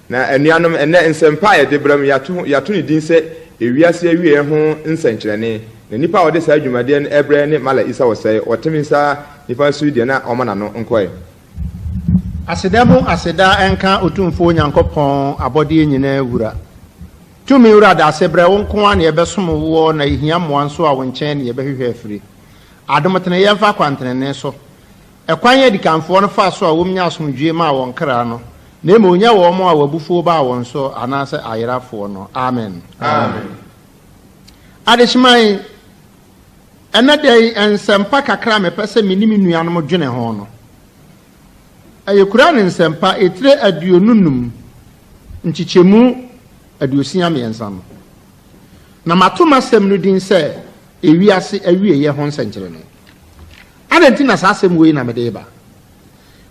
na anuanom ene nsempa ye de bram yato ne din se ewiase awie ho nsankyerene na nipa wode saa adwumade no ebre ne mala isa wosai otemi sa nipa su de na omana no nkoe aseda enka otumfo nyankopon abode nyina wura tumi wura da sebre wonko an ye besom wo na ihia moa nso a wonchen ne ye behwehwe afiri adomtene ye mfa kwantene so ekwan ye dikanfo no fa so a womnya asomdwe ma won kra no na ema onya wo mo a wabufuo ba won so anase ayerafo no amen adeshimai enade ensempa kakra me pese minimi nuanom dwene ho no ayekura ne nsempa etire aduonunum nchichemu aduosia miensa no na matoma sem no din se ewiase awie ye ho nsenkyere no adenti na sasem we na mede ba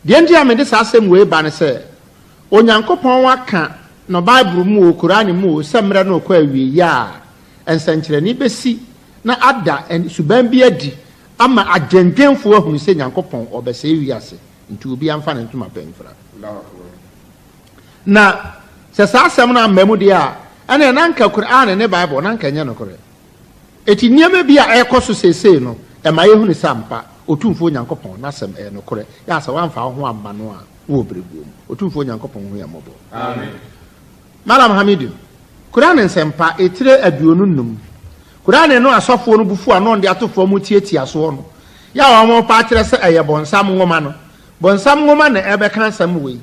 de ndi amede sasem we ba ne se onyankopon waka no bible mu Quran mu semre no kwa awie ya ensenkyere ni besi na ada en suban bi adi ama agengenfo ahunu se nyankopon obese wiase nti obi amfa ne ntuma pemfra na se sasem na mamu dia ene nanka Quran ne bible nanka nya no kore eti niame bia ekoso sese no e ma yehunu sampa otumfo nyankopon na sem no kore ya sa wanfa ho amba no a wo brebuom otumfo nyankopon ho ya mobo amen malam hamidu Quran nsempa etire aduonunum Quran no asofo no bufu ano de atofo mu tietia so no ya wa mo pa kire se eye bonsam ngoma no bonsam ngoma na ebe kan sam we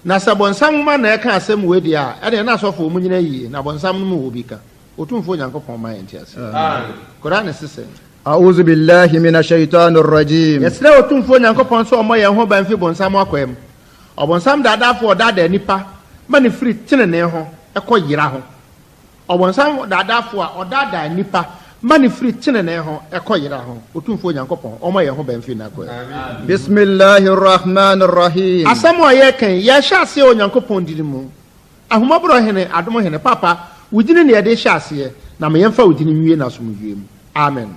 na se bonsam ngoma na e kan asam we dia e de na asofo mu nyina yi na bonsam no mu obi ka otumfo nyankopon ma entiase amen Quran sese a'udhu billahi minash shaitanir rajim yesre otumfo nyankopon so omo ye ho ban fi bonsam akwam obonsam dadafo dada nipa mani free tenene ho ekoyira ho obonsam dadafo a odada nipa mani free tenene ho ekoyira ho otumfo nyankopon omo ye ho ban fi na akwam amen bismillahir rahmanir rahim asamo ye kan ye sha se onyankopon dirimu ahumabro hene adomo hene papa wudini ne ye de sha se na me yemfa wudini nwie na so mwiem amen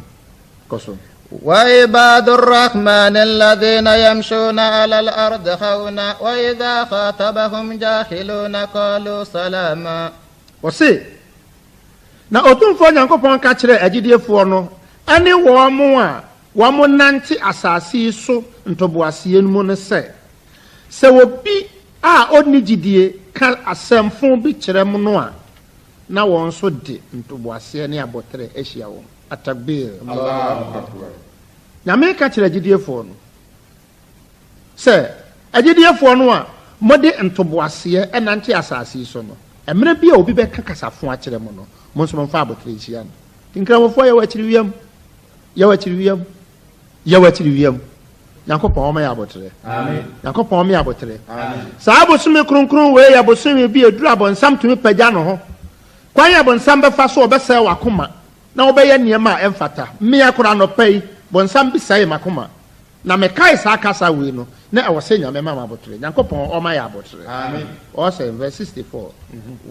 koso وعباد الرحمن الذين يمشون على الأرض خونا وإذا خاطبهم جاهلون قالوا سلاما وسي na otumfo nyankopon ka kire agidefo no ane wo mo a wo mo nanti asase so ntoboase enmu ne se obi a onni gidie ka asemfo bi kire mo no a na won so de ntoboase ne abotre ahia wo atakbir Allahu akbar nyame ka kire agidefo no se agidefo no a mode ntoboase enanti asase so no emre bia obi be kakasafo a kire mo no mo so mfa abotre ahia no tinkramofo ya wachiri wiam yankopon ma ya abotre amen yankopon ma ya abotre amen sa abosume kronkron we ya abosume bi eduru abonsam tumi pagya no ho kwan ya abonsam be fa so obese wakoma na obeye niema emfata me yakora no pai bonsam bi sai makoma na me kai sa kasa we no na awose nyame ma abotre yankopon o ma ya abotre amen o say verse 64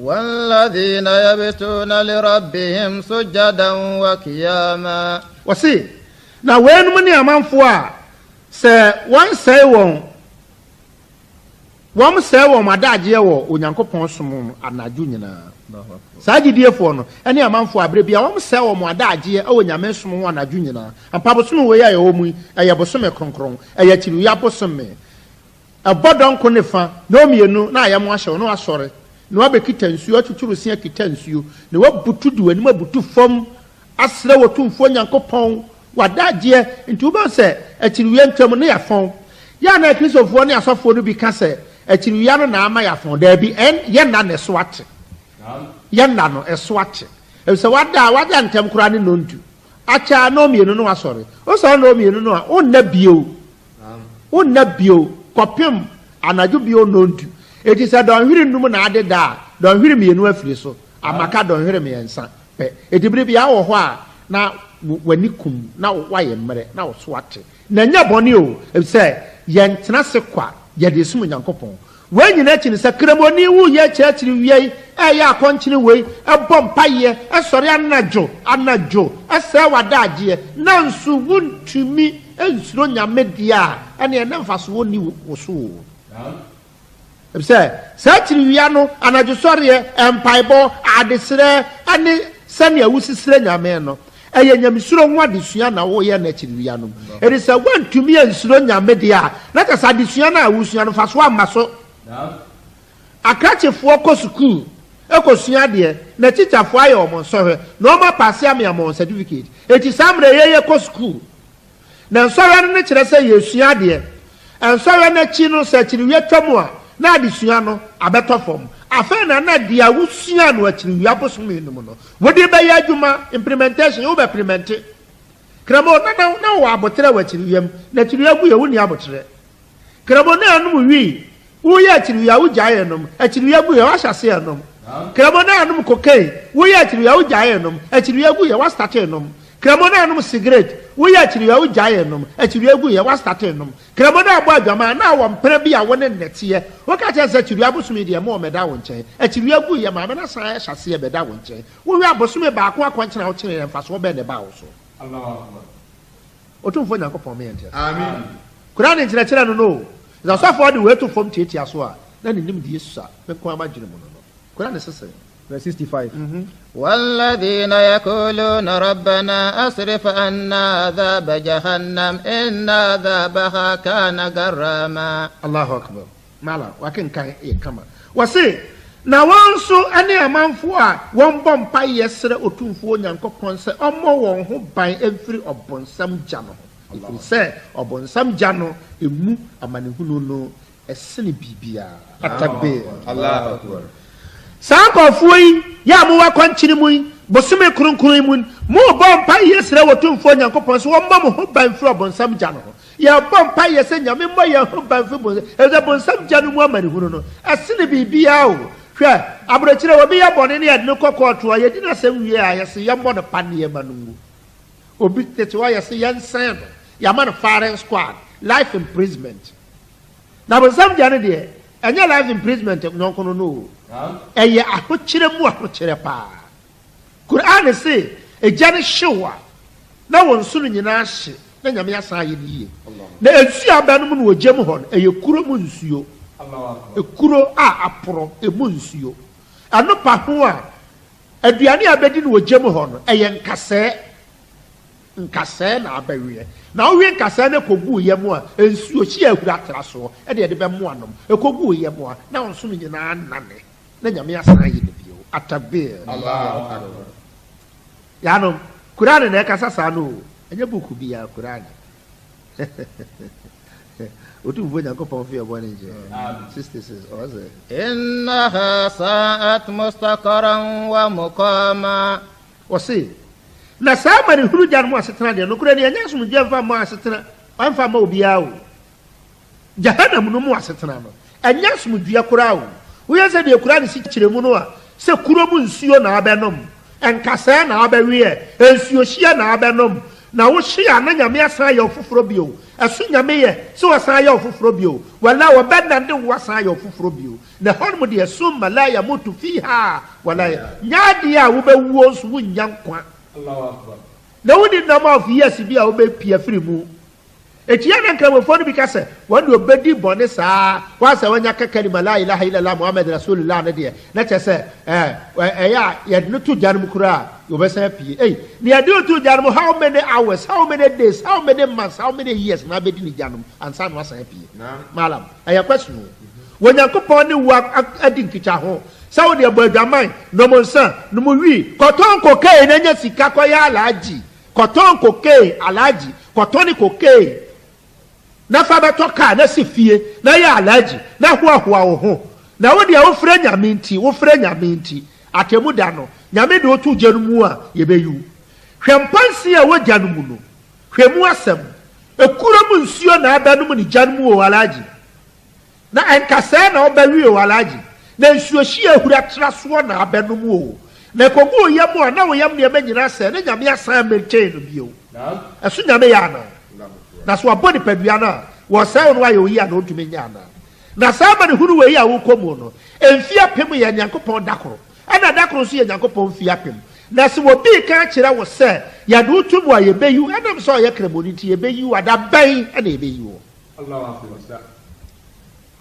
والذين يبتون لربهم سجدا وقياما wasi na wenum ne amanfo a se won sai won adagye wo onyankopon som anaju nyina saagidefo no ene amanfo abre bia won sai won adagye e onyame som won anaju nyina ampabo som we ya ye wo mu eye bosome kronkron eye tiru ya bosome abodon ko ne fa no mienu na ayamo ahye no asore no abekita nsuo atuturu sia kita nsuo ne wabutu du anim abutu fom asre wotumfo nyankopon wadagye nti wo se akiriwe ntwam ne yafon ya na kristofo ne asofo no bi ka se akiriwe no na ama yafon da bi en ye na ne so ate ye na no eso ate e se wada ntem kura ne nondu acha no mienu no asore o so no mienu no a onna bio kopim anaju bio nondu eti se don hwiri num na ade da don hwiri mienu afiri so amaka don hwiri miensa pe eti bire bia wo ho a na wanikum na waye mmere na wo so ate na nya boni o se ye ntena se kwa ye de sum nyankopon wanyina chi ne se kremoni wu ye chiachiri wiei ya akonchiri wei ebom paye esore anajo ese wadaagye na nsu wuntumi ensuro nyamedia ene na mfaso woni woso say chiriwia no anadwosɔre empaibɔ adesere ane sane awusisire nyame no eye nyamsuro ho adesua na wo ye na chiriwia no eri say wantumi ansuro nyame de a na kasa adesua na awusua no fa so amma so akrachefo ko sukuu ekosua de na teacherfo aye omo sohwe na omo pass am ya mo certificate eti samre ye ko sukuu na nsɔre no ne kyerɛ sɛ yɛsua deɛ nsɔre no akyi no sɛ akyiriwia twam a na adesua no abɛtɔ fam afei na deɛ wosua no akyiriwia bosom enum no wode bɛyɛ adwuma implementation wo bɛplemente kramo na wo abotere wɔ akyiriwia mu na akyiriwia gu yɛ wo ni abotere kramo na anum wi wo yɛ akyiriwia wo gyae nom akyiriwia gu yɛ wahyase nom kramo na anum kokai wo yɛ akyiriwia wo gyae nom akyiriwia gu yɛ wastate nom kramo na anum cigarette wo yɛ akyiriwia wo gyae nom akyiriwia gu yɛ wastate nom kramo na abɔ adwama na wɔ mpere bi a wo ne nnɛteɛ wo ka kyerɛ sɛ akyiriwia bosom deɛ mo mɛda wo nkyɛn akyiriwia gu yɛ maame na san hyɛse bɛda wo nkyɛn wo wi abosom baako akɔnkyena wo kyerɛ mfa so bɛ ne ba wo so Allahu akbar otumfo nyankopɔn me yɛnte amen kura ne nkyerɛkyerɛ no no za sɔfo de wetu fom tietia so a na ne nim de Yesu a mɛko amadwene mu no kura ne sesɛ verse 65 والذين يقولون ربنا أصرف عنا عذاب جهنم إن عذابها كان غراما الله أكبر مالا وكن كان كما وسي na wanso ane amanfo a won bom pa yesre otumfo nyankopon se omo won ho ban emfiri obonsam gya no ifiri se obonsam gya no emu amanehunu no esene bibia atabe Allah akbar sankofo yi ya mo wa kwankyiri mu bosome kronkron mu mo bom pa yesre otumfo nyankopon se won bom ho ban emfiri obonsam gya no ya bom pa yesre nyame mo ya ho ban emfiri obonsam gya no mu amanehunu no esene bibia o hwɛ abrɛkyerɛ obi yɛ bɔne ne yɛde no kɔkɔɔto a yɛdi na sɛm wie a yɛse yɛmmɔ no pa ne yɛma no ngu obi tete hɔ yɛse yɛnsɛn no yɛama no firing squad life imprisonment na bonsam gya no deɛ ɛnyɛ life imprisonment nyɔnko no no o ɛyɛ ahokyerɛ mu ahokyerɛ paa Quran se ɛgya no hyew a na wɔn nso no nyinaa hye na nyame asan ayɛ no yie na nsuo aba no mu no wɔgya mu hɔ no ɛyɛ kuro mu nsuo ekuro a aporo emu nsuo anopa ho a aduane abedi no wogye mu hɔ no ɛyɛ nkasɛɛ na abawie na wowie nkasɛɛ no kogu yɛ mu a nsuo hyi ahura tra so ɛde ɛde bɛmo anom ekogu yɛ mu a na nso no nyinaa nane na nyame asan ayɛ no bio atabe Allahu akbar yano Quran na ɛkasa saa no ɛnyɛ buku bi ya Quran otumfo nyankopɔn fi ɛbɔ ne nkyɛ 66 ɔsɛ إنها ساءت مستقرا ومقاما ɔse na saa mane huru gya no mu asetena deɛ nokora ne ɛnyɛ asomdwe mfa ma asetena ɔmfa ma obiara o jahanam no mu asetena no ɛnyɛ asomdwe koraa o woyɛ sɛ deɛ kura ne si kyerɛ mu no a sɛ kuro mu nsuo na abɛnom ɛnkasɛɛ na abɛweɛ nsuo hyia na abɛnom na wo hyia na nyame asan yɛ ofoforo bio ɛso nyame yɛ sɛ wɔsan yɛ ofoforo bio wala wɔbɛnande wo asan yɛ ofoforo bio na hɔnom deɛ so malaya motu fiha wala nyaade a wobɛwuo nso wonnya nkwa Allahu akbar na wodi nam of years bi a wobɛpia firi mu etia na nkramofo no bi ka sɛ wɔn de obɛdi bɔne saa wɔasɛ wɔnya kaka ni la ilaha illallah muhammad rasulullah ne deɛ na kyɛ sɛ ɛyɛ a yɛde no to gya no mu koraa yɛbɛsan pie ne yɛde to gya no mu how many hours how many days how many months how many years na abɛdi ne gya no mu ansa na wasan pie malam ɛyɛ question o wɔnyankopɔn ne wo adi nkitwa ho sɛ wode abɔ adwaman nom nsa nom wi kɔtɔn kokee na nya sika kɔyɛ alaaji kɔtɔn kokee alaaji kɔtɔn kokee na fa bɛtɔ kaa na si fie na yɛ alaaji na hoahoa wo ho na wo deɛ wofrɛ nyame nti atemu da no nyame de wotu gya no mu a yɛbɛyiw hwɛ mpansi a wogya no mu no hwɛ mu asɛm ekuro mu nsuo na aba no mu ne gya no mu wɔ alaaji na ɛnkasɛɛ na wobɛwie wɔ alaaji na nsuo hyia ahura tra soɔ na aba no mu o na kogu yɛ mu a na wo yam nneɛma nyinaa sɛ ne nyame asan mɛkyɛn no bio ɛso nyame yɛ ana na so wabɔ nipadua no a wɔsɛe no ayɛ oyi a na ɔntumi nyɛ ana na saa ma ne hunu wɔ yi a wokɔ mu no mfi apem yɛ nyankopɔn dakoro ɛna dakoro nso yɛ nyankopɔn mfi apem na sɛ wɔbii ka kyerɛ wo sɛ yɛde woto mu a yɛbɛyiw ɛnam sɛ ɔyɛ kramoni nti yɛbɛyiw ada bɛn ɛna yɛbɛyiw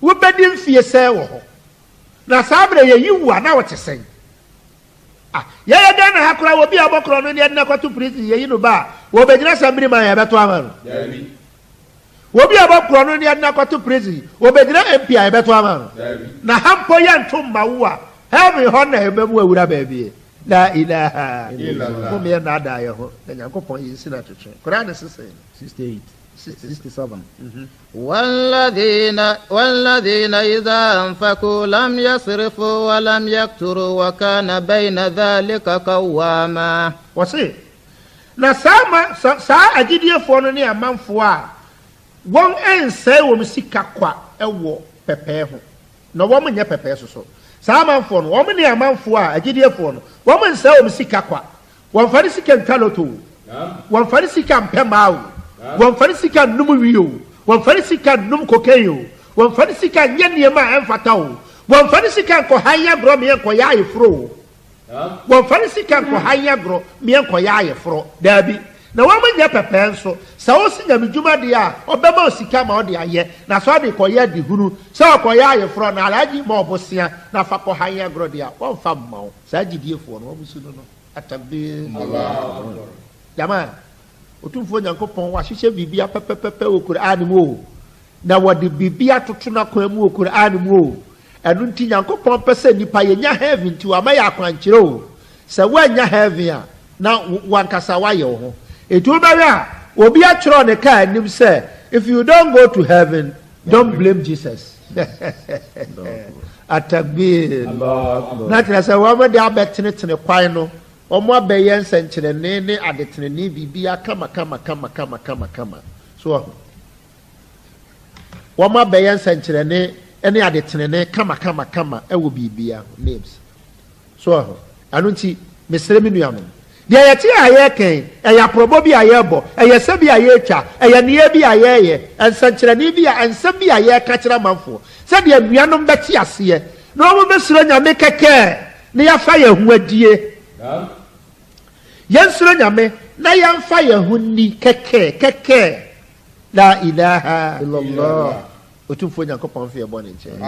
wo bedi mfie sɛ wɔ hɔ na saa bere yɛ yi wu ana wɔte sɛn yɛyɛ dan na ha kora obi a bɔkorɔ no ne ɛdena kɔto prison yɛyi no ba wo bɛgyina sambiri ma yɛbɛto ama no obi a bɔkorɔ no ne ɛdena kɔto prison wo bɛgyina MP a yɛbɛto ama no na hampo yɛ nto mma wo a heaven hɔ na ɛbɛmu awura baabi la ilaha illallah mo yɛ na ada yɛ ho na Nyankopɔn yi si na twetwe Quran 68 67 والذين إذا أنفقوا لم يسرفوا ولم يقتروا وكان بين ذلك قواما وسي na saa agidiefoɔ no ne amanfoɔ a wɔn ɛnsɛe wɔn sika kwa ɛwɔ pɛpɛɛ ho na wɔn nyɛ pɛpɛɛ soso saa amanfoɔ no wɔn ne amanfoɔ a agidiefoɔ no wɔn nsɛe wɔn sika kwa wɔn fa ne sika ntwa loto wɔn fa ne sika mpɛmaa o wɔn fa ne sika nnum wio wɔn fa ne sika nnum kokain o wɔn fa ne sika nyɛ nneɛma a ɛmfata o wɔn fa ne sika nkɔhan yɛ gorɔ meɛ nkɔyɛ ayeforo o wɔn fa ne sika nkɔhan yɛ gorɔ meɛ nkɔyɛ ayeforo daabi na wɔn nyɛ pɛpɛɛ nso sɛ wɔsi nyame dwuma deɛ a ɔbɛma osika ma ɔde ayɛ na sɛ ɔde kɔyɛ de hunu sɛ ɔkɔyɛ ayeforo na alagye ma ɔbosia na fa kɔhan yɛ gorɔ deɛ a wɔn fa mma wo saa gyidiefoɔ no wɔn su no atabe jamaa otumfo Nyankopɔn wa hyehyɛ bibia pɛpɛpɛpɛ wɔ Quran mu o na wɔde bibia toto na kwan mu wɔ Quran mu o ɛno nti Nyankopɔn pɛ sɛ nipa yɛnya heaven nti wama yɛ akwankyerɛ o sɛ woanya heaven a na wankasa wayɛ wo ho etu bɛhwɛ a obi atwerɛ ne kaa anim sɛ if you don't go to heaven don't blame Jesus atakbir na kyerɛ sɛ wɔma de abɛtenetene kwan no ọmọ abẹyẹ nsẹnkyerẹnne ne adetenene bibia kama so ọmọ abẹyẹ nsẹnkyerẹnne ne adetenene kama ẹwọ bibia names so ano nti mesere mi nua no deɛ yɛte ayɛ kɛn ɛyɛ aprɔbɔ bi ayɛ bɔ ɛyɛ sɛ bi ayɛ twa ɛyɛ nea bi ayɛ yɛ nsɛnkyerɛnne bi a nsɛm bi ayɛ ka kyerɛ amanfoɔ sɛdeɛ nuanom bɛte aseɛ na wɔn bɛsoro nyame kɛkɛ ne yɛfa yɛn ho adie yɛnsoro nyame na yɛmfa yɛn ho ni kɛkɛ la ilaha illallah otumfo Nyankopɔn fi ɛbɔ ne nkyɛn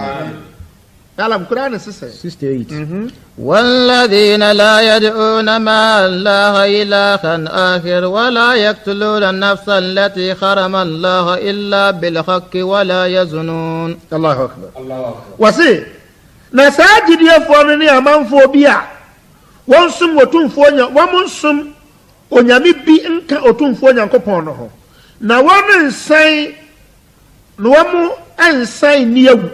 alam Quran 68 والذين لا يدعون مع الله إلها آخر ولا يقتلون النفس التي حرم الله إلا بالحق ولا يزنون الله أكبر وسي نساجد يفونني أمانفو بيا وانسم وتنفو ومنسم onyame bi nka otumfo Nyankopɔn no ho na wɔn nsan no wɔn nsan niawu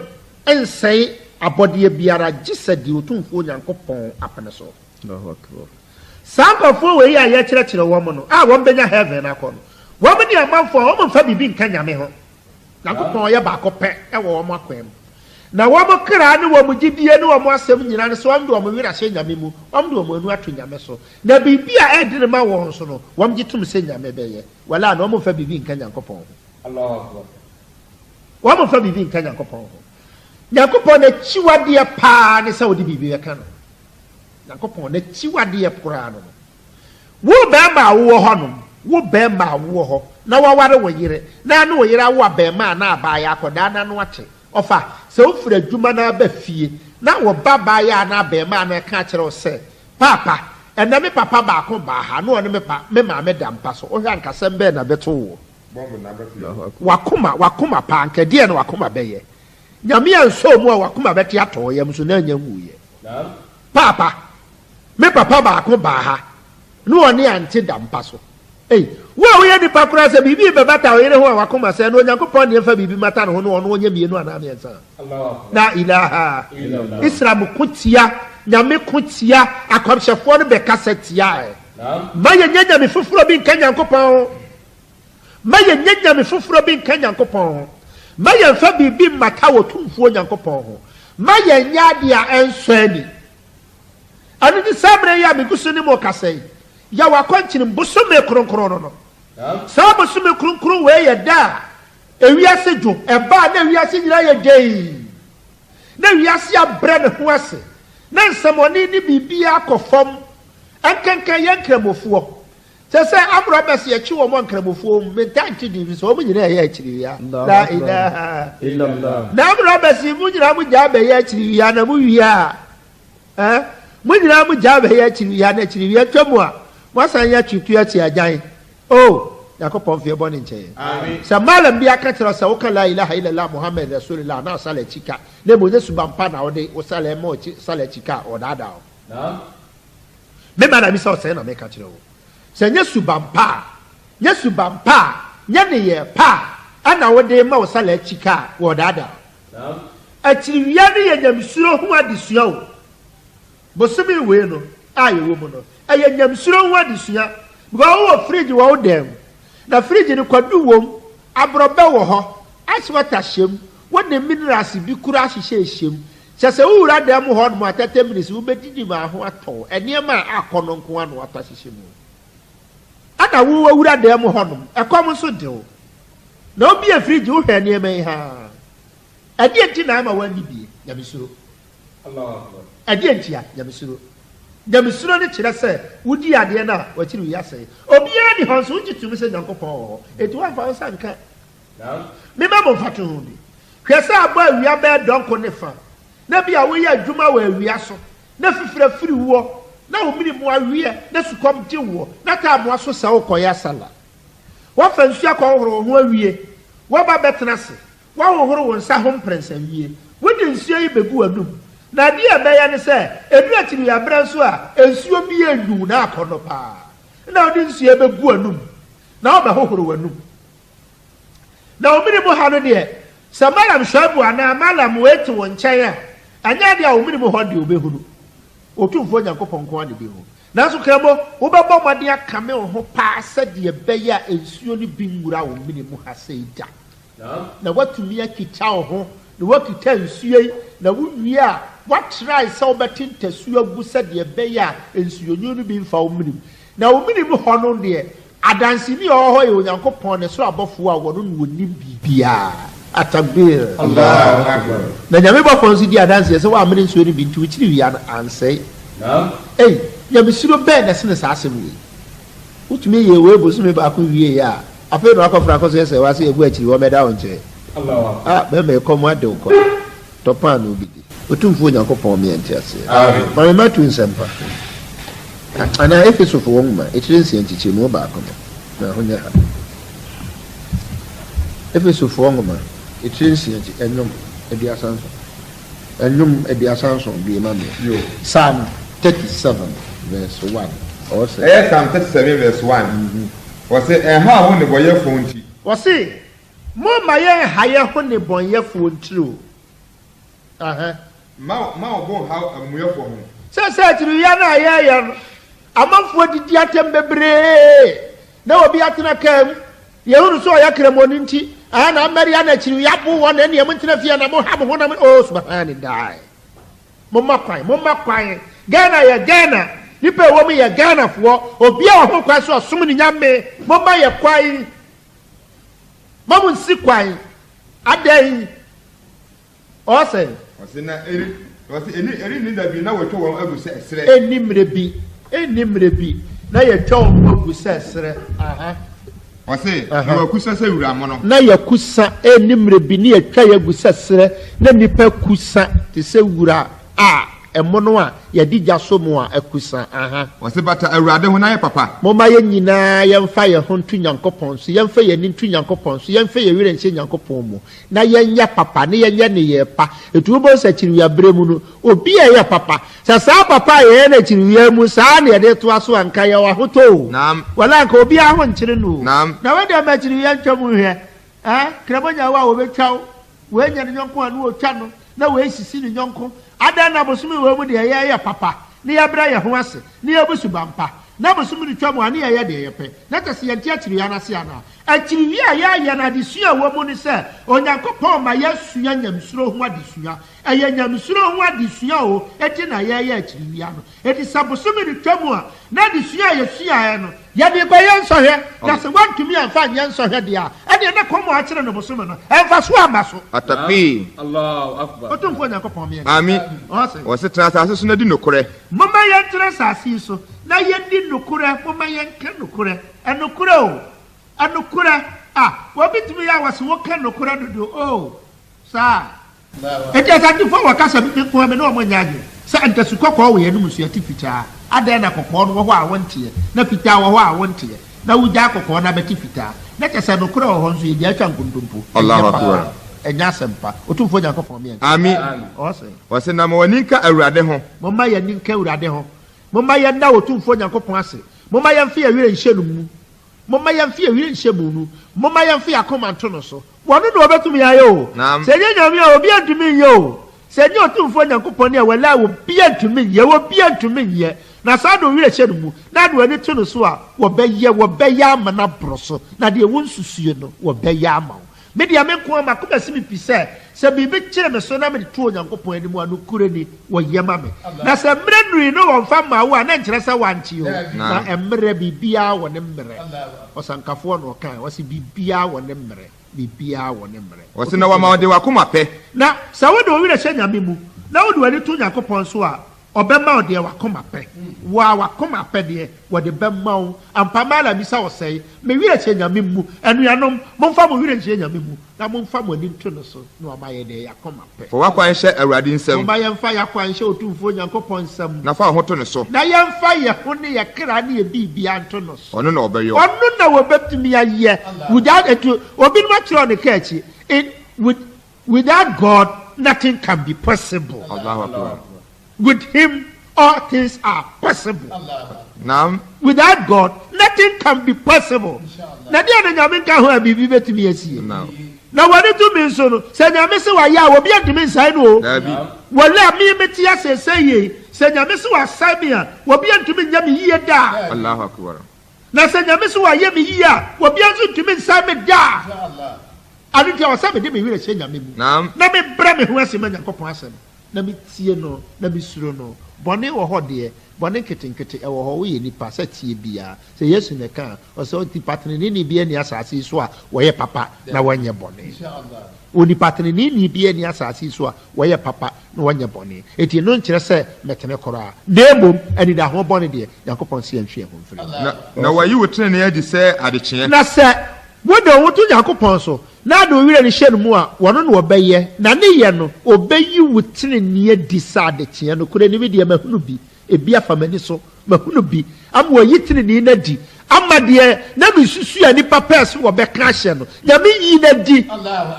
nsan abɔdeɛ biara gye di otumfo Nyankopɔn apene so sankafo wei a yɛkyerɛkyerɛ wɔn no a wɔn bɛnya heaven akɔ no wɔn ne amanfo wɔn mfa bibi nka nyame ho Nyankopɔn yɛ baako pɛ ɛwɔ wɔn akwan mu na wɔn kra ne wɔn gyidie ne wɔn asɛm nyina ne so wɔn de wɔn wira hyɛ nyame mu wɔn de wɔn anu ato nyame so na bibi a ɛde ne ma wɔn so no wɔn gye tum sɛ nyame bɛyɛ wala na wɔn mfa bibi nka Nyankopɔn ho wɔn mfa bibi nka Nyankopɔn ho Nyankopɔn na chiwadeɛ paa ne sɛ wɔde bibi bɛka no Nyankopɔn na chiwadeɛ pora no wo bɛɛma awo hɔ no wo bɛɛma awo hɔ na wɔware wɔ yere na ne wɔ yere awo bɛɛma na abaayɛ akɔdaa na no ate ɔfa sɛ wofiri adwuma na aba fie na wɔ babaayɛ na bɛɛma na ɛka kyerɛ wo sɛ papa ɛna me papa baako baa ha na ɔne me maame da mpa so wohwɛ ankasɛm bɛɛ na bɛto wo wakoma paa nkadeɛ na wakoma bɛyɛ nyame ansɔ mu a wakoma bɛte atɔ yam so na anya wuyɛ papa me papa baako baa ha na ɔne ante da mpa so wo a woyɛ nipa koraa sɛ biribi bɛbata ɔyere ho a wakoma sɛ na Onyankopɔn ne ɛmfa biribi mata ne ho no ɔno ɔnyɛ mmienu anaa mmiɛnsa la ilaha Islam ko tia nyame ko tia akɔmhyɛfoɔ no bɛkasa tia ma yɛnyɛ nyame foforɔ bi nka Nyankopɔn ho ma yɛnyɛ nyame foforɔ bi nka Nyankopɔn ho ma yɛmfa biribi mmata wɔ tumfuo Nyankopɔn ho ma yɛnyɛ adeɛ a ɛnsɔ ani ɛno ne saa berɛ yi a megu so ne mu ɔkasa yi ya wakɔnkyene bosome kronkron no saa bosome kronkron wei yɛ da ewiase dwo ɛbaa na ewiase nyina yɛ dei na ewiase abrɛ ne ho ase na nsɛmɔne ne biribi akɔ fam ɛnkankan yɛn nkramofoɔ Sɛ amro bɛs yɛ chi wɔ mo nkramofo me tanti di so mo nyina yɛ akyiri ya la ilaha illallah na amro bɛs mo nyina mo gya bɛ yɛ akyiri ya na mo wiya mo nyina mo gya bɛ yɛ akyiri ya na akyiri ya twam a mo asan yɛ twitu ati agyan yakopɔn fie bɔ ne nkyɛn amen sɛ malam bi aka kyerɛ sɛ woka la ilaha illallah muhammad rasulullah na sala chika na mo ne subampa na wode wo sala ma sala chika odada o me mana mi sɛ sɛ na me ka kyerɛ wo sɛ nye subampa nye ne yɛ pa ana wode ma wo sala chika odada akyiriwia ne yɛ nyamsuro ho adesua o bosome we no ayɛ wo mu no ɛyɛ nyamsuro ho adesua wo fridge wo dem na fridge ni kwadu wom abrobe wo ho ice water hyem wo ne minerals bi kura ahyehyɛ hyem kyese wo wura dem ho no atete minutes wo bedidi ma ho atɔ enema akɔno nko ano atɔ hyehyɛ mu ada wo wura dem ho no ekom so de wo na obi e fridge wo hwɛ enema yi ha ade enti na ama wani bie nyamesuro Allah ade enti ya nyamesuro nyamesuro ne kyerɛ sɛ wodi ade na wakyiri wi asɛ obiara ni hɔ so wogyitum sɛ nyankopɔn etu afa wo sanka me ma mo fato ho bi hwɛ sɛ abɔ awia bɛ dɔnko ne fa na bia wo yɛ adwuma wɔ awia so na fifira firi wo na wo mini mo awie na sukom gye wo na ta mo aso sɛ wo kɔyɛ sala wo fa nsu akɔhoro ho awie wo ba betena se wo hohoro wo nsa ho mprɛnsa wie wo de nsu yi begu anum na dia bɛyɛ ne sɛ edu atiri ya bra so a ensuo bi enu na akɔno pa na odi nsuo begu anum na wo bɛhohoro wanum na omini mo ha no de sɛ malam shabu ana malam weti wo nkyɛn a anya de a omini mo ho de obehunu otumfo nyankopɔn ko ane bi ho nanso kramo wo bɛbɔ mɔde aka me ho pa sɛ de bɛyɛ a ensuo ni bi nwura wo omini mo ha sɛ ida na watumi akita wo ho na wakita nsuo na wo wie a what try so betin tesu agu se de be ya ensuonyu no bi mfa wo minim na wo minim ho no de adansi ni ho ye onyankopon ne so abofo a wo no wonim bibia atabir Allah akbar na nyame bofo nso di adansi se wa amene nsuo ni bi nti wikiri wi ansei na nyame suro be na sene sa asem wi utumi ye we bo sume ba ko wie ya afi no akofra akoso se wa se ebu akiri wo meda wo nche Allah be me komo ade ko topa no bi otumfo nyankopɔn me entiase amen ma ma tu nsempa ana efeso fo won ma etire ntiche mu ba akoma na honya ha efeso fo won ma etire ntiche enum ediasanso bi ma me Psalm 37 verse 1 or say Psalm 37 verse 1 was say ha wo ne boye fo nti was say mo ma ye ha ye ho ne boye fo ntiro ma obo ha amuyefo ho sɛ tiri ya na ya amanfo didi atem bebre na obi atena kam yehuru so ya kremoni nti na amari ya na tiri ya bo wona ne yem ntena fie na mo ha mo na subhanallah mo makwan Ghana ya Ghana nipa wo mi ya Ghana fo obi a ho kwa so som ni nyame mo ma ye kwai mo mun si kwai adan o say wasina eri ni da bi na wotwo won agu se esre enimre bi na ye twa won agu se esre wase na wakusa se wura mo no na yakusa enimre bi ni ye twa ye agu se esre na nipa kusa te se wura emono a ye digya so mu a akusa wase bata awurade ho na ye papa mo ma ye nyina ye mfa ye ho ntu nyankopon so ye mfa ye ni ntu nyankopon so ye mfa ye wire nche nyankopon mu na ye nya papa ne ye nya ne ye pa etu bo sa kiri ya bremu no obi ye papa sa papa ye na kiri ya mu sa na ye de to aso anka ye wa hoto naam wala anka obi a ho nkyere no naam na we de ma kiri ya ntwam hwe krebonya wa wo betwaw we nya ne nyonko anu o twa no na we sisi ne nyonko ada na bosumi we mu de ye papa ni ya bra ye ho ase ni ya busu bampa na bosumi ni twam ani ye de ye pe na tese ye ntia kiri ya na se ana akiri wi ya na de sua wo mu ni se onyankopɔn ma ya sua nyamsuro ho adesua eye nyamsuro ho adesua o eti na ye akiri wi ano eti sabosumi ni twam a na de sua ye sua no yɛde bɛyɛ nsɔhwɛ na sɛ woantumi amfa nyɛ nsɔhwɛ deɛ a ɛdeɛ na kɔmmɔ akyerɛ no bosome no ɛmfa so ama so Atapi. ɔtomfoɔ nyankopɔn meɛ Ami. Wɔse tena asase so na di nokorɛ. momma yɛntena asase yi so na yɛdi nokorɛ momma yɛnka nokorɛ ɛnokorɛ o ɛnokorɛ wɔbɛtumi yɛ a wɔse woka nokorɛ dodo o saa ɛti asadefoɔ wɔkasa nkoa me ne ɔmɔ nya adwe sɛ ntasu kɔkɔɔ wɔ yɛnom nsuati fitaa adɛn na kɔkɔɔ no wɔ hɔ a wɔnteɛ na fitaa wɔ hɔ a wɔnteɛ na wogyaa kɔkɔɔ na bɛte fitaa na kyɛ sɛ nokorɛ wɔ hɔ nso yɛde atwa nkontompo Allahu akbar. ɛnyɛ asɛmpa ɔtomfoɔ nyankopɔn meɛ Ami. Wɔse na ma w'ani nka Awurade ho. momma yɛni nka Awurade ho momma yɛnna ɔtomfoɔ nyankopɔn ase momma yɛmfe yɛwerɛ nhyɛ no mu momma yɛmfe yɛwerɛ nhyɛ mu no momma yɛmfe yɛakoma nto no so wɔno na wɔbɛtumi yɛayɛ o sɛ nyɛ nyame a obi antumi nyɛ o sɛ nyɛ ɔtomfoɔ nyankopɔn ne a wɔla obi antumi nyɛ wɔbi antumi nyɛ na saa de owerɛ hyɛ no mu na de wɔne to no so a wɔbɛyɛ ama no aborɔ so na deɛ ɛwɔ nsusue no wɔbɛyɛ ama wo media me nko ama koma si me pi sɛ biribi kyerɛ me so na mede to onyankopɔn anim a nokure ni wɔyɛ ma me na sɛ mmerɛ nuri no wɔmfa ma wo a na nkyerɛ sɛ wankye o na mmerɛ biribiaa wɔ ne mmerɛ ɔsankafoɔ na ɔka wɔse biribiaa wɔ ne mmerɛ biribiaa wɔ ne mmerɛ Wɔse na wama wɔde wakoma pɛ. na sɛ wode owerɛ hyɛ nyame mu na wode w'ani to onyankopɔn so a ɔbɛma wo deɛ wakoma pɛ wa wakoma pɛ deɛ wɔde bɛma wo ampama la bisa wɔ sɛe mewerɛ hyɛ nyame mu anuanom momfa mo werɛ hyɛ nyame mu na momfa mo ani nto no so na ɔma yɛ deɛ yɛakoma pɛ Fa w'akwan hyɛ Awurade nsam. ɔma yɛmfa yɛakwan hyɛ ɔtumfoɔ nyankopɔn nsam Na fa wo ho to ne so. na yɛmfa yɛ ho ne yɛ kra ne yɛ biribia nto no so Ɔno na ɔbɛyɛ. ɔno na wɔbɛtumi ayɛ without obinom akyerɛ ne ka akyi without God nothing can be possible. Allahu akbar. With him, all things are possible. Naam. Without God, nothing can be possible. Na dia na nyame nka ho abibi betumi asie. Naam. Na wani tu mi nso no, se nyame se wa ya obi antumi nsai no. Dabi. Wala mi meti asese ye, se nyame se wa sai mi a, obi antumi nya mi yie da. Allahu akbar. Na se nyame se wa ye mi yie a, obi antumi nsai mi da. Anu dia wa sai me de mi wire hye nyame mu. Naam. Na me bra me ho asem Nyankopɔn asem. Na me tie no, na me suro no. Bɔne wɔ hɔ deɛ, bɔne nketenkete ɛwɔ hɔ woyɛ nipa sɛ tie bia. Sɛ Yesu ne ka, ɔsɛ onipa tenenee bi ani asase yi so a wɔyɛ papa na wɔnyɛ bɔne. Onipa tenenee bi ani asase yi so a wɔyɛ papa na wɔnyɛ bɔne. Eti no nkyerɛ sɛ mɛtene koraa. Na mmom anidaho bɔne deɛ Nyankopɔn sɛ yɛntwe ho mfiri. Na wayi wo tenenee adi sɛ adekyeɛ. Na sɛ wode wo to Nyankopɔn so na de owire ne hyɛ no mu a wɔno no wɔbɛyɛ na ne yɛ no ɔbɛyi wo tenenee adi sɛ adekyeɛ no kora ne bi deɛ mahunu bi ebi afa m'ani so mahunu bi ama wɔyi tenenee no adi ama deɛ na mesusu a nipa pɛɛ so wɔbɛka ahyɛ no nyame yi no adi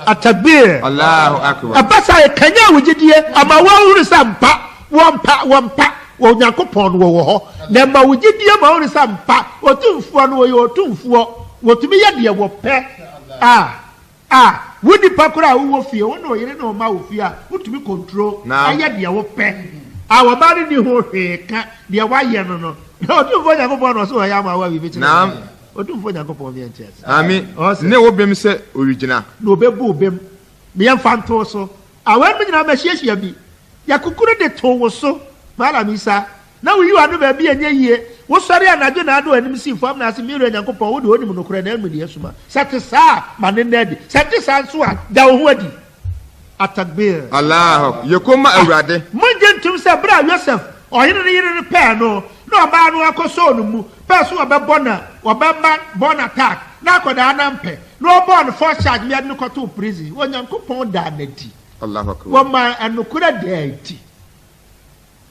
atabir Allahu akbar. ɛba sa ɛkanya a wogyedie ama wɔahunu sɛ mpa wɔmpa Onyankopɔn no wɔwɔ hɔ na ma wogyedie ma wɔhunu sɛ mpa ɔtumfoɔ no wɔyɛ ɔtumfoɔ wɔtumi yɛ deɛ wɔpɛ wo nipa koraa wowɔ fie wo ne ɔyere ne ɔma wɔ fie a wotumi control ayɛ deɛ wopɛ wɔba no ni ho hwee ka deɛ woayɛ no no na ɔtumfoɔ Nyankopɔn na ɔsɛ wɔyɛ ama wa biribi kyerɛ ɔtumfoɔ Nyankopɔn meɛnkyɛ Ami. Ne wo bem sɛ original. na ɔbɛbu obem meyɛmfa ntoo so awɛn mo nyinaa mahyiahyia bi yɛkokoro de too wo so maala misa na woyi wa no baabi ɛnyɛ yie wosɔre anadwo na ado anim si fam na ase mmiri Nyankopɔn wode onim no korɛ na amu deɛ suma sɛ te saa ma ne nna adi sɛ te saa nso a da wo ho adi atakbir Allahu. Yekoma Awurade. mogye ntom sɛ berɛ a Yosef ɔhene ne yere no pɛɛ no na ɔbaa no akɔsɔɔ no mu pɛɛ so wɔbɛbɔ na wɔbɛma bɔ no attack na akɔdaa na mpɛ na ɔbɔɔ no first charge meade no kɔtoo prison Onyankopɔn daa n'adi Allahu akbar. wɔma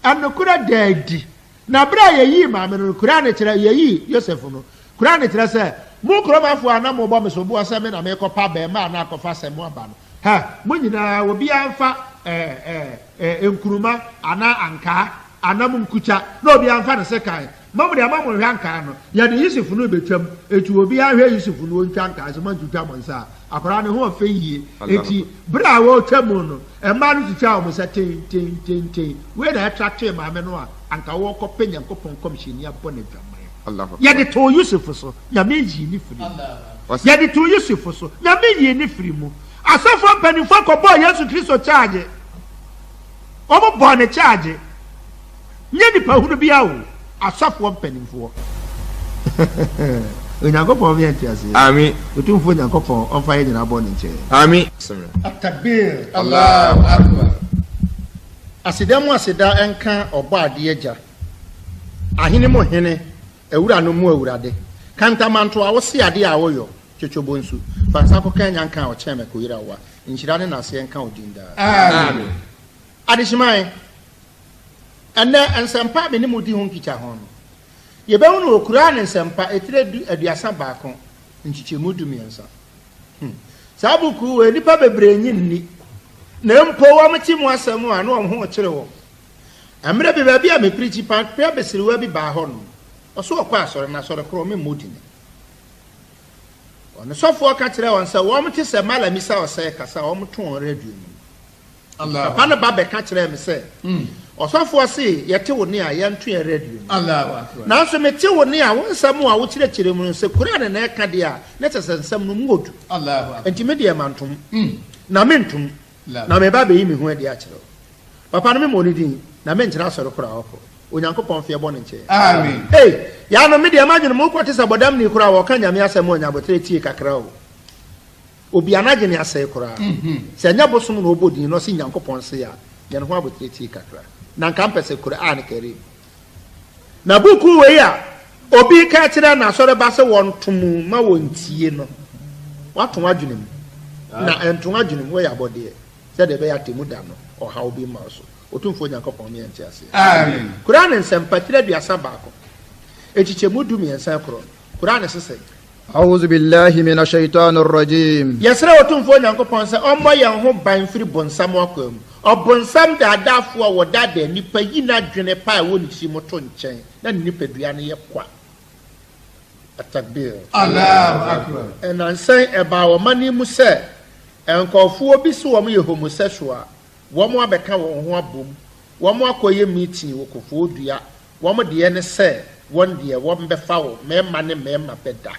ɛnokora daa adi na berɛ a yɛyii maame no kura ne kyerɛ yɛyii Yosef no kura ne kyerɛ sɛ mo kuromafoɔ a na mobɔ me so boa sɛ me na mekɔpa bɛɛma a na akɔfa sɛ mo aba no mo nyinaa obiara mfa nkuruma anaa ankaa anam nkucha na obiara mfa ne sɛ kae mamode ama mo hwɛ ankaa no yɛde Yusuf no bɛtwam ɛti obiara hwɛ Yusuf no ɔntwa ankaa sɛ mantwitwa mo nsa a akwaraa ne ho ɔfɛ yie ɛti berɛ a wɔtwa mu no ɛma no twitwa wɔ mo sɛ tenten wei na ɛtra maame no a anka wɔkɔpɛ Nyankopɔn kɔmhyɛni abɔ ne dwaman yɛde too Yusuf so nyame yi ne firi mu yɛde too Yusuf so nyame yi ne firi mu asɔfoɔ mpanimfoɔ kɔbɔɔ Yesu Kristo kyaagye ɔmo bɔɔ ne kyaagye nyɛ nipa hunu bi awo asɔfoɔ mpanimfoɔ onyankopɔn mi enti ase amen otumfo onyankopɔn ɔmfa yɛ nyina bɔ ne nkyɛn amen atakbir Allahu akbar. aseda enka ɔbɔ ade agya ahene mo hene awura no mu awurade kantamanto a wɔse ade a wɔyɔ twetwobo nsu fansa ko kan nyanka a ɔkyɛn mɛko yira wa nhyira ne nase enka odinda Amen. adehyeman ɛnɛ nsɛmpa me ne mu di ho nkicha ho no yɛbɛhu no okura ne nsɛmpa etire aduasa baako nkyikyemu du miɛnsa saa buku wɔ nipa bebree nyinni na mpo wɔn ti mu asɛm a no wɔn ho kyerɛ wɔn amere bi baabi a me preach pa pɛ besiriwa bi ba hɔ no ɔso ɔkɔ asɔre na asɔre korɔ me modi ne ɔno sɔfoɔ ka kyerɛ wɔn sɛ wɔn te sɛ mala misa ɔsɛ kasa wɔn to wɔn radio mu Allah. papa no ba bɛka kyerɛ me sɛ ɔsɔfoɔ se yɛte wo ne a yɛnto yɛn radio mu Allahu akbar. nanso mete wo ne a wo nsɛm a wokyerɛkyerɛ mu no sɛ kura ne na ɛka deɛ a ne kyɛ sɛ nsɛm no mu odu Allahu akbar. enti me deɛ mantom na mentom La. na me ba bɛyi me ho adi akyerɛ wo papa no me mɔ ne din na menkyerɛ asɔre kora wɔkɔ onyankopɔn fie bɔ ne nkyɛn Amen. ya no me deɛ madwene mu wokɔte sɛ bɔdam ne kora a wɔka nyame asɛm a ɔnyabotere tie kakra o obi anagye ne asɛe koraa sɛ ɛnyɛ bosom na ɔbɔ din no ɔse nyankopɔn se a yɛne ho abotere tie kakra na nka mpɛ sɛ koraa ne kɛre na buku wei a obi ka kyerɛ na asɔre ba sɛ wɔntom ma wɔntie no wato adwene mu na ɛnto adwene mu wɔyɛ abɔdeɛ sɛdeɛ ɛbɛyɛ atemu da no ɔhaw bi ma so ɔtumfoɔ nyankopɔn me ɛnte ase Amen. koraa ne nsɛmpa tiri aduasa baako ekyikyɛmu du mmiɛnsa korɔ koraa ne sesɛ أعوذ بالله من الشيطان الرجيم yɛsrɛ ɔtumfoɔ nyankopɔn sɛ ɔmmɔ yɛn ho ban firi bɔnsam akwa mu ɔbɔnsam daadaafoɔ a wɔdaadaa nnipa yi n'adwene pa a ɛwɔ ne ti mu to nkyɛn na ne nipadua no yɛ kwa atakbir Allahu akbar. ɛnansan ɛbaa wɔn ani mu sɛ nkɔɔfoɔ bi si wɔn yɛ homosexual wɔn abɛka wɔn ho abom wɔn akɔyɛ meeting wɔ kofoɔ dua wɔn deɛ ne sɛ wɔn deɛ wɔn bɛfa wɔ mmarima ne mmarima bɛda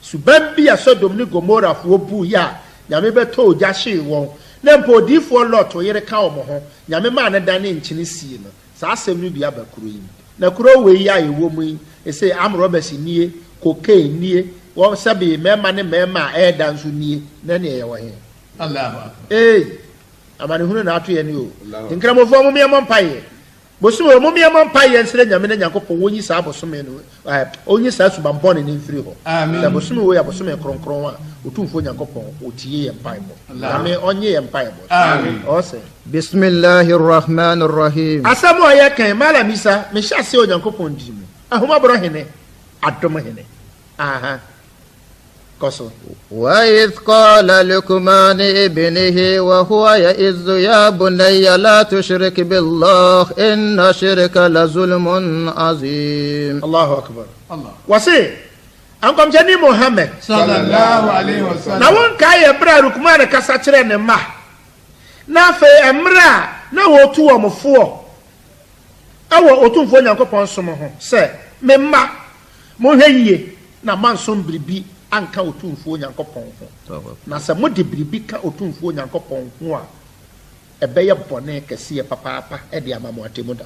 suban bi a Sodom ne Gomora foɔ bu yɛ a nyame bɛtɔ ogya hyee wɔn na mpo odiifoɔ Lot yere ka wɔn ho nyame maa ne dan ne nkyene sie no saa asɛm no bi aba kuro yi na kuro wei yi a ɛwɔ mu yi ɛsɛ amrɔbɛs nie cocaine nie wɔn sɛbi mmarima ne mmarima a ɛɛda nso nie na ne ɛyɛ wɔ he Allahu akbar. amanehunu na ato yɛ ne o nkramofoɔ mo meɛmɔ mpaeɛ bosom mo meɛmɔ mpaeɛ nsrɛ nyame ne nyankopɔn wɔnyi saa bosome no ɔnyi saa subampɔne ne mfiri hɔ Amen. sɛ bosome wei a bosome kronkron a ɔtumfoɔ nyankopɔn ɔtie yɛ mpaebɔ nyame ɔnye yɛ mpaebɔ Amen. ɔsɛ بسم الله الرحمن الرحيم asɛm a ɔyɛ kan malamisa mehyɛ ase onyankopɔn di mu ahomaborɔ hene adom hene aha kɔ so وإذ قال لقمان ابنه وهو يئذ يا بني لا تشرك بالله إن الشرك لظلم عظيم allahu akbar Allah. wɔse ankɔmkyɛne mohammed Sallallahu alaihi wasallam. na wɔnkaa yɛ berɛ a lukman kasa kyerɛ ne mma na afei mmerɛ a na wɔtu wɔ mofoɔ ɛwɔ ɔtumfoɔ nyankopɔn som ho sɛ me mma monhwɛ yie na mansom biribi anka ɔtumfoɔ nyankopɔn ho na sɛ mode biribi ka ɔtumfoɔ nyankopɔn ho a ɛbɛyɛ bɔne kɛseɛ papaapa ɛde ama mo atemu da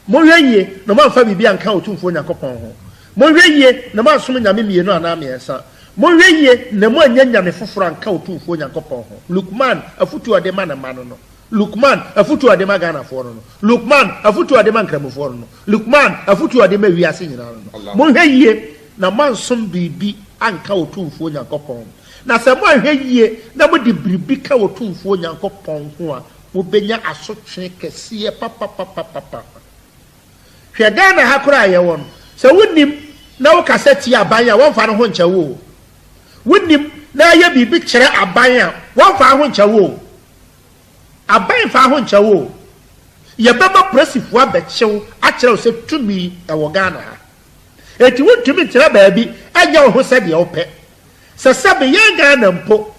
monhwɛ yie na moamfa biribi anka ɔtumfoɔ nyankopɔn ho monhwɛ yie na moansom nyame mmienu anaa mmiɛnsa monhwɛ yie na moanyɛ nyame foforɔ anka ɔtumfoɔ nyankopɔn ho lukman afotu ɔde ma ne ma no no lukman afotu ɔde ma ghanafoɔ no no lukman afotu ɔde ma nkramofoɔ no no lukman afotu ɔde ma wiase nyinaa no no monhwɛ yie na moansom biribi anka ɔtumfoɔ nyankopɔn na sɛ moanhwɛ yie na mode biribi ka ɔtumfoɔ nyankopɔn ho a mobɛnya asotwe kɛseɛ papapapapapa hwɛ ghana ha koraa yɛwɔ no sɛ wonim na wokasa tie aban a wɔmfa no ho nkyɛ wo wonim na ayɛ biribi kyerɛ aban a wɔmfa ho nkyɛ wo aban fa ho nkyɛ wo yɛbɛma presifoɔ abɛkyew akyerɛ wo sɛ tumi ɛwɔ ghana ha eti wontumi nkyerɛ baabi ɛnyɛ wo ho sɛdeɛ wopɛ sɛ sɛbe yɛn ghana mpo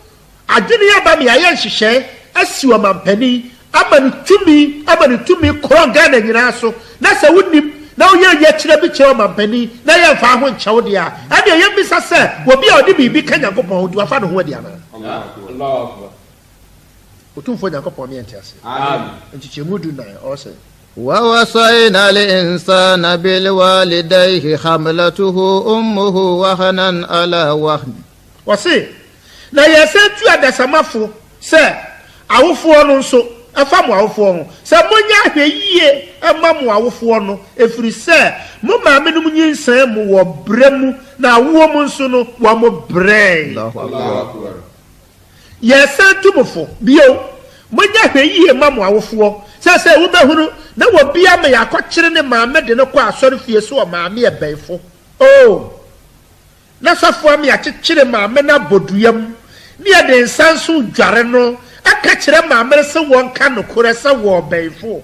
adwene yɛ ba me a yɛn nhyehyɛ asi wɔ mampanin ama ne tumi korɔ ghana nyinaa so na sɛ wonim na woyɛ yɛ kyerɛ bi kyerɛ mampanin na yɛmfa ho nkyɛ wo deɛ a ɛdeɛ yɛmbisa sɛ obi a ɔde biribi ka nyankopɔn ho de wafa ne ho adi anaa ɔtumfoɔ nyankopɔn ne yɛnte ase nkyekyɛmu du nan ɔsɛ ووصينا الإنسان بالوالديه حملته أمه وهنا على وهن وسي na yesentu adasamafo se awofo no nso afa mo awofo ho se monya ahwe yie ama mo awofo no efiri se mo maame no nyinsan mu wo bremu na awo mo nso no wo mo bre Allahu akbar yesentu mofo bio monya ahwe yie ma mo awofo se wo behunu na wo bia me yakɔkyere ne maame de no kɔ asɔre fie so o maame e bɛifo oh na safo am yakyekyere maame na boduyam ne de nsanso dware no aka kyere maame se won ka no kore se wo bɛifo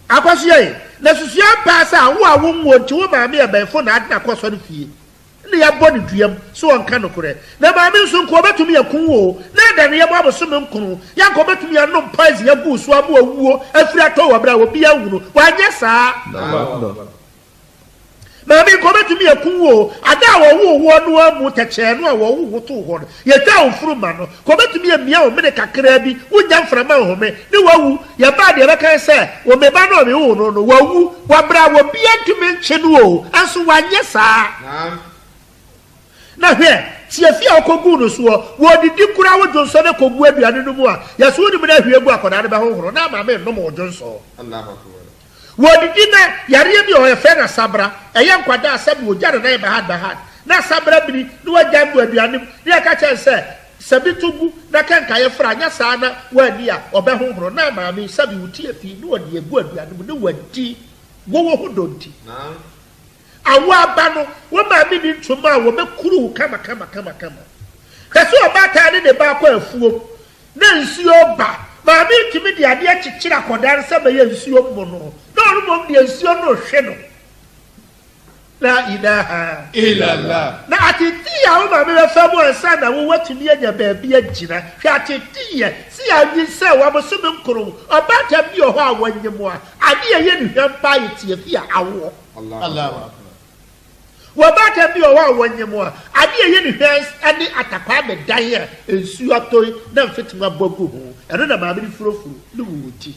akwaso ye na susua pa sa wo a wo nti wo maame e bɛifo na adna kɔ sɔre fie ne ya bɔ ne duyam so won ka no kore na maame nso nko betumi yakun wo na da ne ya mo aboso me nkunu ya nko betumi ya no poison ya bu so abo awuo afiri atɔ wo bra wo bia wunu wa nya saa maame ko betumi yakun wo ada wo no amu teche no a wo to ho no ye ta ofuru ma no ko betumi amia wo me kakra bi unya mframa ho me ne wawu ye ba de beka se wo me ba no me wo no wawu wa bra wo bia ntumi nche no o aso wa nya saa na hwe ti afia okogu no so wo didi kura wo jonso ne kogu aduane no mu a ya so ni me na hwe egu akoda ne ba hohoro na maame no mo jonso Allahu akbar wodidi na yare bi o efe na sabra eye nkwada asabi wo jare na e bahad na sabra bi no wagya bu aduane ne aka chen se sabi tugu na kanka ye fra nya saa na wani a obehohoro na maame sabi wuti afi no wodi egu aduane mu ne wadi wo hodonti awa ba no wo maame ni ntoma wo bekuru kama kaso obata ne ba kwa afuo na nsuo ba maame ntimi de ade akyekyere akodan se ba ye nsuo mo no no mo de nsuo no hwe no la ilaha illallah na atiti ya wo maame be fa mo ansa na wo watumi anya ba bia gina hwe atiti ye si anyi se wo aboso me nkoro obata bi ho a wanyemo a ade ye ni hwampa yiti afi a awo Allah wabata bi o wa wanyemo a ade ye ni hwans ade atakwa be dan ye ensu atoi na mfitima bogu ho eno na maame ni furofuru ni wuti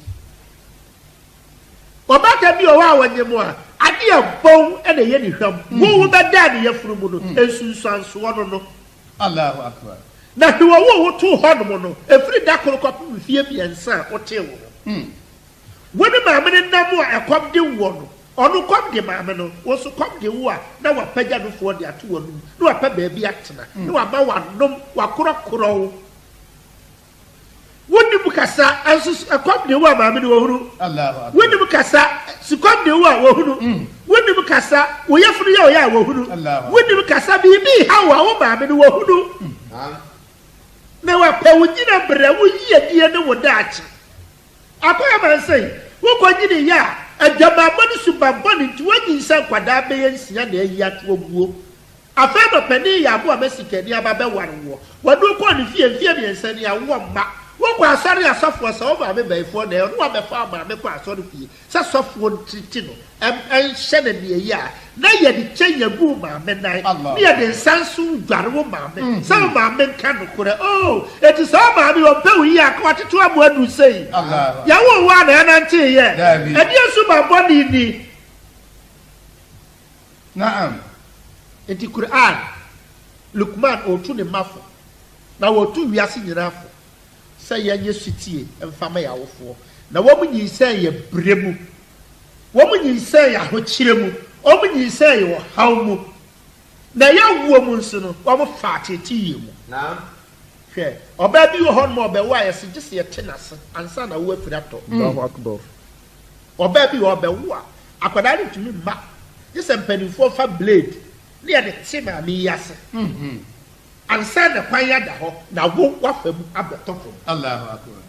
wabata bi o wa wanyemo a ade abon ene ye ni hwam wo be dan ye furumu no ensu sanso no Allahu akbar na wo to ho no no efiri dakoro kwapu fie biensa o te wo woni maame ni namu a ekom de wo no onu kom de maame no wo so kom de wo a na wa pagya no fo de ato wonu na wa pa ba bi atena na wa ma wa nom wa korokoro woni bukasa anso kom de wo a maame no wo huru Allahu akbar woni bukasa si kom de wo a wo huru woni bukasa wo yefuru ya o ya wo huru woni bukasa bi ha wo maame no wo huru na wa pa wo gina bra wo yie ne wo daachi akoya man sei wo ko gini ya adwama mani subamboni nti wanyi nsa kwada be yensia na ayi ato guo afema pani ya abo amesikani ababe warwo wadu ko ni fie bi ensani ya wo ma wo kwa asare asafo sa wo ba me baifo na no wa be fa ma me kwa asore fie sa sofo ntiti no en hye na ne yi a na ye di kyenya gu ma me nai ne ye de sansu dware wo ma me sa ma me nka no kore oh eti sa ma me o pe wi ya kwa tetu abo adu sei ya wo wa na na ntie ye edi asu ba body ni na'am eti Quran Lukman o tu ne mafo na wo tu wiase nyirafo say ye sutie emfama ya wofo na wo mu nyinsan ye bremu wo mu nyinsan ya hokyiremu o mu nyinsan ye wo hawmu na ya wo mu nso no wo mu fa tete ye mu na hwe oba bi wo hon mo be wa ye se gise ye tenase ansa na wo afira to Allahu akbar oba bi wo be wo akwada ni tumi ma gise mpanifo fa blade ne ye de tima mi yase ansa na kwan ya da ho na wo wafam abetofo Allahu akbar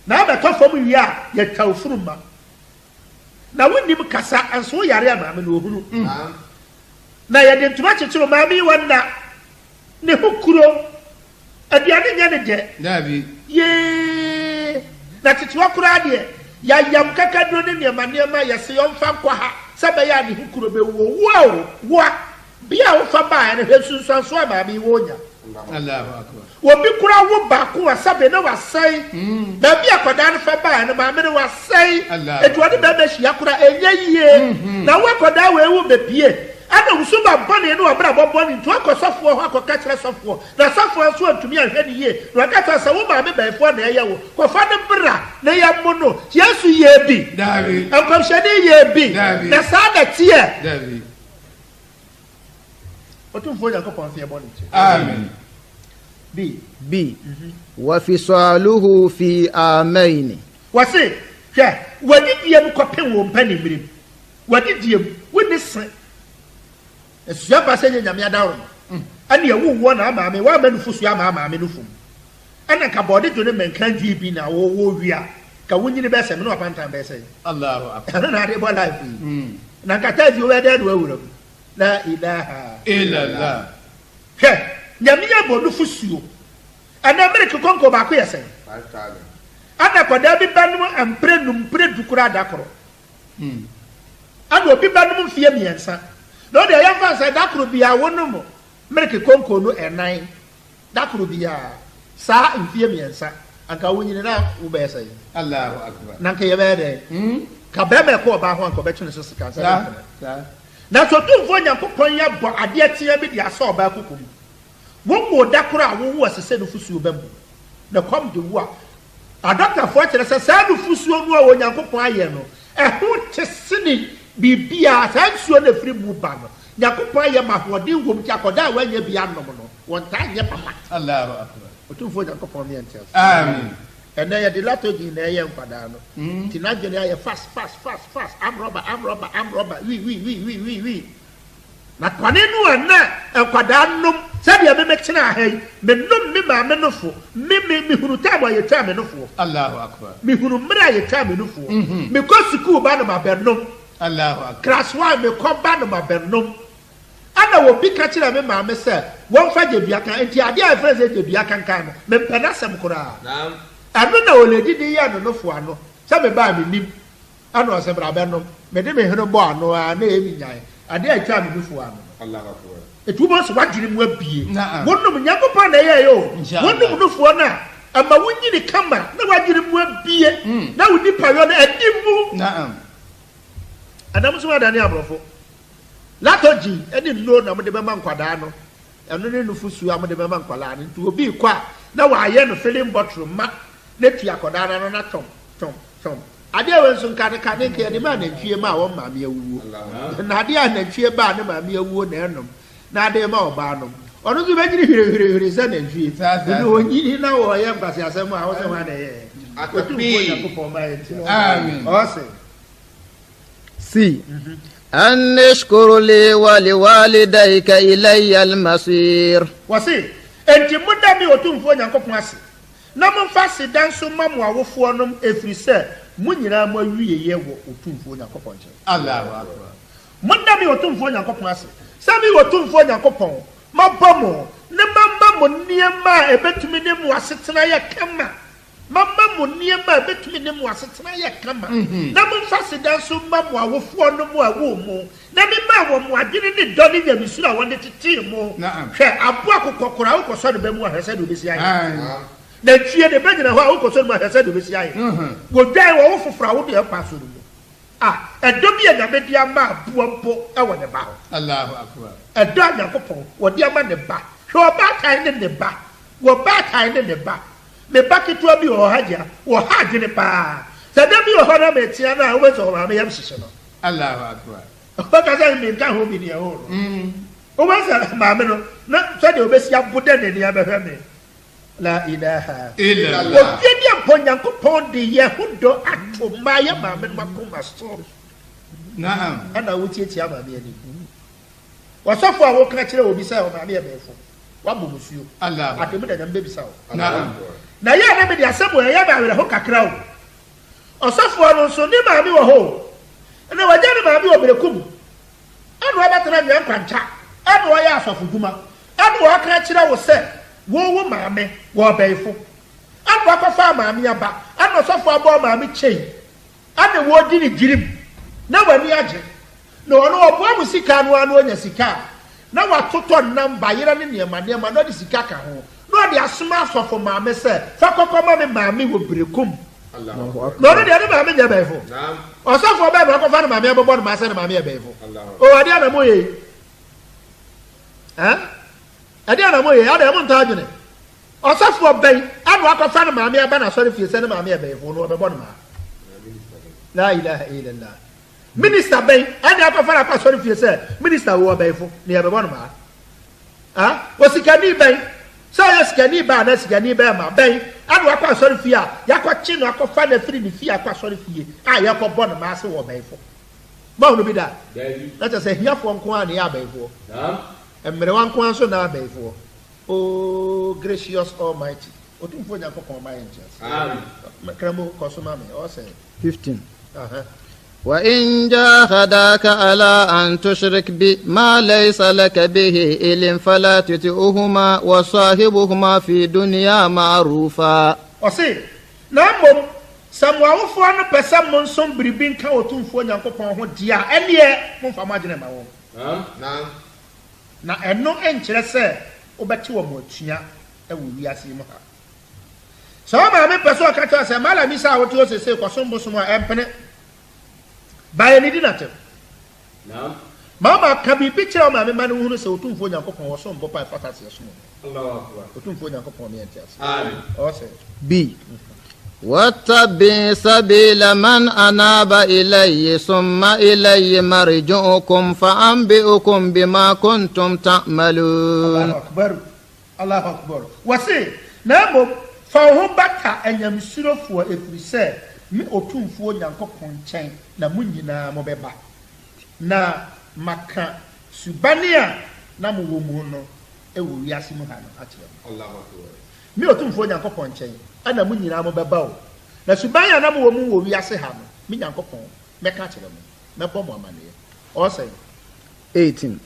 na abetofo mu wi a ye tawfuruma na wonim kasa anso yare amaame no ohuru na ye de ntuma kyekyeru maame wonna ne hukuro aduane nya ne de dabi ye na kyekyewa kura de ya yam kakadro ne ne manema ya se yomfa kwa ha sebe ya ne hukuro be wo wo bia wo fa ba ne hwesunsanso amaame wonya Allahu akbar. Obi kura wo baako wasabe na wasai. Na bi akoda no fa ba na maame no wasai. Etu ade ba hia kura enye yie. Na wo akoda we wu bepie. Ana usuba bone no abra bobone ntu akosofo ho akoka kire sofo. Na sofo nso antumi ahwe ne yie. Na akata sa wo maame baifo na eye wo. Ko fa ne bra na ye mo no. Yesu ye bi. David. Ankomshade ye bi. Na sa da tie. David. Otumfo Yakobon fi ebon nti. Amen. B. وفصاله في عامين. Wase, hwe, wadi diem kopem wo mpa ne mirim. Wadi diem, woni se. Esua ba se nyame adawo. Ani ewu wo na amaame, wa manufu sua ma amaame no fum. Ana ka bode jo ne menkan dwi bi na wo wia. Ka wonyini be se me no apantan be se. Allahu akbar. Ana na de bo life. Na kata di we de do awuro. La ilaha illallah. Hwe, nyame abo no fusuo. Ana America konko ba ko yesen. 5,000. Ana kwada bi banum ampre dukura dakoro. Ana obi banum fie miensa. No de ya fansa dakoro bia wonom. America konko no enan. Dakoro bia sa mfie miensa. Anka wonyine na wo be yesen. Allahu akbar. Na nke ye be de. Ka be me ko ba ho anko be twene so sika sa. Na so tumfo Nyankopon ya bo ade atia bi dia so ba kokom. Wo mo dakoro a wo wo asese no fusuo bambu. Na kom de wo a adaka fo kire se sa no fusuo no a wo Nyankopon aye no. Ho tesini bibia sansuo na firi mu ba no. Nyankopon aye ma hode wom ti akoda a wanya bia nom no. Won ta nye papa. Allahu akbar. Otumfo Nyankopon me ente. Amen. And then the latogi na ye nkwada no. Tinagene aye fast. I'm robber. We. Na kwane no ana nkwada nom sabe ya me mekina ahai me nom me ma me nofo me hunu tabo ye ta me nofo. Allahu akbar. Me hunu mra ye ta me nofo. Me ko school ba no ma bernom. Allahu akbar. Class 1 me ko ba no ma bernom. Ana wo bi ka kira me ma me se won fa je bia kan enti ade a friends je bia kan no me mpana sam kura. Naam. Ano na oledi di ya no nofo ano sabe ba me nim ano se bra bernom me de me hunu bo ano a na emi nyae ade a twa me nofo ano. Allahu akbar. Etubo so wadwiri mu abie Naam. wonnom Nyankopon na ye yo Inshallah. wonnom nofo na ama wonyini kama na wadwiri mu abie na wodi payo na adimu Naam. adam so wadane abrofo latoji eni no na mo de bema nkwada no eno ne nufu su am de bema nkwala no nti obi kwa na wa ye no filling bottle ma na tua koda na no na tom ade we nso nka ne ke de ma na ntwie ma wo ma me awuo na ade a na ntwie ba ne ma me awuo na enom na ade ma oba nom ono zu begyiri hire za na ntwie ni onyini na wo ye mpase asem a wo se wa na ye Amen. Awesome. C. أن اشكر لي ولوالديك إلي المصير. Wasi enti muda mi otumfo Nyankopon ase na momfa sedan so mamu awofo nom efiri se munyina mo awie ye wo otumfo Nyankopon che. Allahu akbar. Muda mi otumfo Nyankopon ase sami otumfo Nyankopon mabomo ne mamma mo niema ebetumi ne mu asetena ye kama mamma mo niema ebetumi ne mu asetena ye kama na momfa sedan so mamu awofo nom awo mu na me ma wo mu adwene ne do ne nyamisu a wonde tete mu hwe abo akokokora wo koso de ba mu ahese de obesi aye na twie de ba nyina ho a wo koso de mu ahese de obesi aye wo dwan wo fofora wo de pa so mu edo bi na me dia ma abo mpo e wo ne ba ho Allahu akbar. edo Nyankopon wo dia ma ne ba hwe oba kan ne ba wo ba kan ne ba me ba keto bi ho haja wo ha dwene pa sa da bi ho na me tia na wo so ma me yam hihye no Allahu akbar. Baka say me nka ho bi ne ho no o ba sa ma me no na so de obesi abuda ne ne abehwe me la ilaha Illallah. o bi dia mpo Nyankopon de ye hudo ato ma ye ma me makoma so Naam. ana wuti eti ama me ani wasofo a wo ka kire obi say o ma me e befo wa bo musuo Allahu. atemu da nyam bebi sa o Naam. na ye na me de asebo ye ba were ho kakra o osofo no so ni ma me wo ho na waje ni ma me obrekum anu abatara nyan kwanta anu ya asofo duma anu aka kire wo se wo ma me wo beifo anu akọfa ma me aba anu osofo abo ma me chei anu wo di ni girim na wani age na ono obo amusika anu anu onya sika na watoto namba yera ne niema no de sika ka ho no de asoma asofo maame se fa kokoma me maame wo brekum no de de maame nya befo naam osofo be ko fa na maame bobo na ma se na maame befo o ade na mo ye ade na mo ye ade mo nta adwene osofo ben adu akọfa na maame aba na sori fie se na maame befo no obebo na ma la ilaha illallah minister ben ade akọfa na sori fie se minister wo befo ne obebo na ma osikani ben so osikani ba na osikani ba ma ben adu akọ sori fie a yakọchi no akọfa na firi ni fie akọ sori fie yakọbọ na ma se wo befo ba no bi da na ta se hiafo nko a ne ya befo emere wan ko anso na befo oh gracious almighty otumfo nyakopon ma yenches amen makramo kosoma me o say 15 وإن جاهداك على أن تشرك بما ليس لك به علم فلا تطعهما وصاحبهما في دنيا معروفا وسي نامم samwawofo no pesa mo nsom biribin ka otumfo nyankopon ho dia ene mo fama gene ma wo na eno enkyere se obeti wo mo atua ewo wiase mu ha so ma me pesa o ka cha se mala mi sa wotu o se kwasombo so ma empene baye ni dinate mama ka bi picture o ma me manu hunu se otumfo nyankopon wo so mbo pa fatase so mo Allahu akbar otumfo nyankopon me entias amen o se b واتبع سبيل من أناب إلي ثم إلي مرجعكم فأنبئكم بما كنتم تعملون الله أكبر الله أكبر وسي نعم فهو بكا أن يمسرفوا إفرسي mi otumfuo nyankopon chen na munyina mo beba na maka subania na mo wo mu no ewo wiase mu ha no akire Allahu akbar mi otumfuo nyankopon chen ana munyina mo beba o na subania na mo wo mu wo wiase ha no mi nyankopon meka akire mo na bɔ mo amane o say 18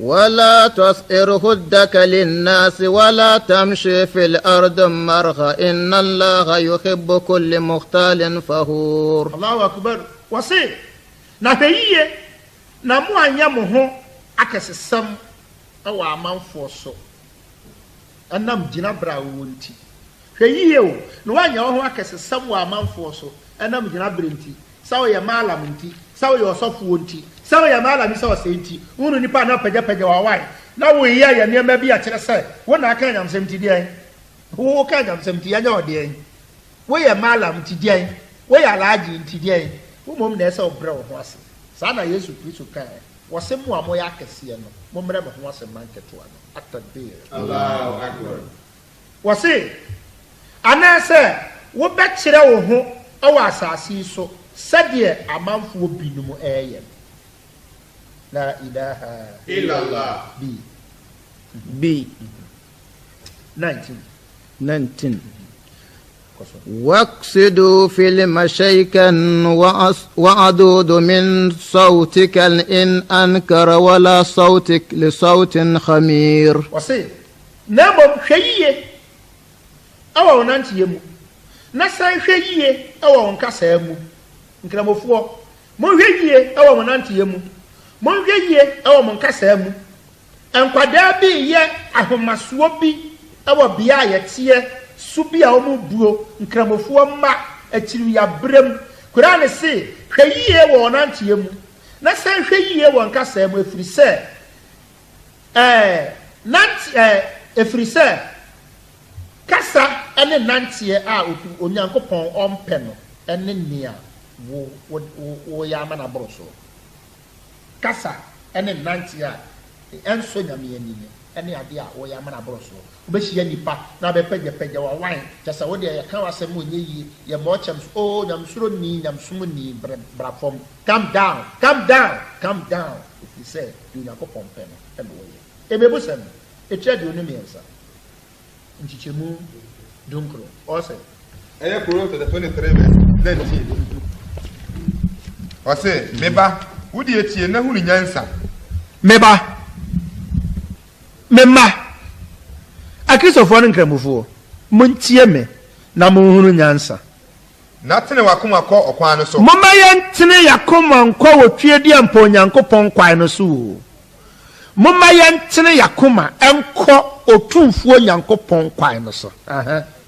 ولا تصئر خدك للناس ولا تمشي في الأرض مرغا إن الله يحب كل مختال فخور الله أكبر وسي نهيي نمو أنيامه أكسسم أو أمان فوسو أنام جنا براونتي هييو نوانيا هو أكسسم وأمان فوسو أنام جنا برنتي سو يا مالامنتي سو يا صفونتي sawo ya mala mi sawo senti unu nipa na pagya wa wai na wo iya ya niam bi a kire se wo na aka nyam semti dian wo ka nyam semti anya odian wo ya mala mti dian wo ya laaji mti dian wo mom na ese obre wo ho ase sa na Yesu Kristo ka wo se mu amo ya kese no mo mre mo ho ase manketo ano atadbe Allahu akbar wo se anase wo be kire wo ho awa asasi so sade amanfo binum eye لا إله إلا الله B 19 واقصدوا في المشيك وعدود من صوتك إن أنكر ولا صوتك لصوت خمير وسي نعم شيء أو نانتي يمو نسأل شيء أو نكسر يمو نكلم فوق مو شيء أو نانتي يمو monhwe yie ewo monkasa mu enkwada bi ye ahomaso bi ewo bia ye tie su bi a omu buo nkramofo mma akiri ya brem kura ne se hwe yie wo nantie mu na san hwe yie wo nkasa mu efiri se efiri se kasa ene nantie a onyankopon ompe no ene nia wo ya mana broso kasa ene nantia enso nyame ani ne ene ade a wo ya mana broso obehia nipa na be pagya wa wan kasa wo de ya kan wasem onye yi ye mo chem o nyam suro ni nyam sum ni bra form calm down if you say you na ko pompe no e bo ye e be busem e trade oni miensa nchichemu dunkro o say eye kuro to the 23 verse 19 o say meba wudi etie na hunu nyansa mema akrisofo nkramufo muntie me na munhunu nyansa na tene wakoma kɔ ɔkwan no so mama yɛntene yakoma nkɔ wotwe di ampo nyankopɔn kwan no so momma yɛntene yakoma ɛnkɔ otumfuo nyankopɔn kwan no so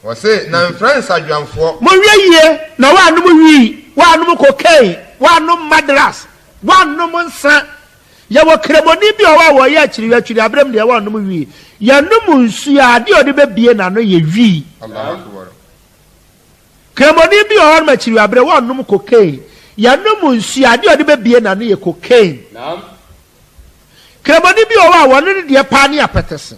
wɔse na mfrɛ nsadwamfoɔ monwie yie na woanom wii woanom cocaine woanom madras woanom nsa yɛwɔ kremoni bi ɔwɔ a wɔyɛ akyiriwatwiri abrɛm deɛ woanom wii yɛnom nsu a adeɛ ɔde bɛbie n'ano yɛ wii kremoni bi ɔwɔ no akyiriwa abrɛ woanom cocaine yɛnom nsu a adeɛ ɔde bɛbie n'ano yɛ cocaine kremoni bi ɔwɔ a wɔno ne deɛ paa ne apɛtɛse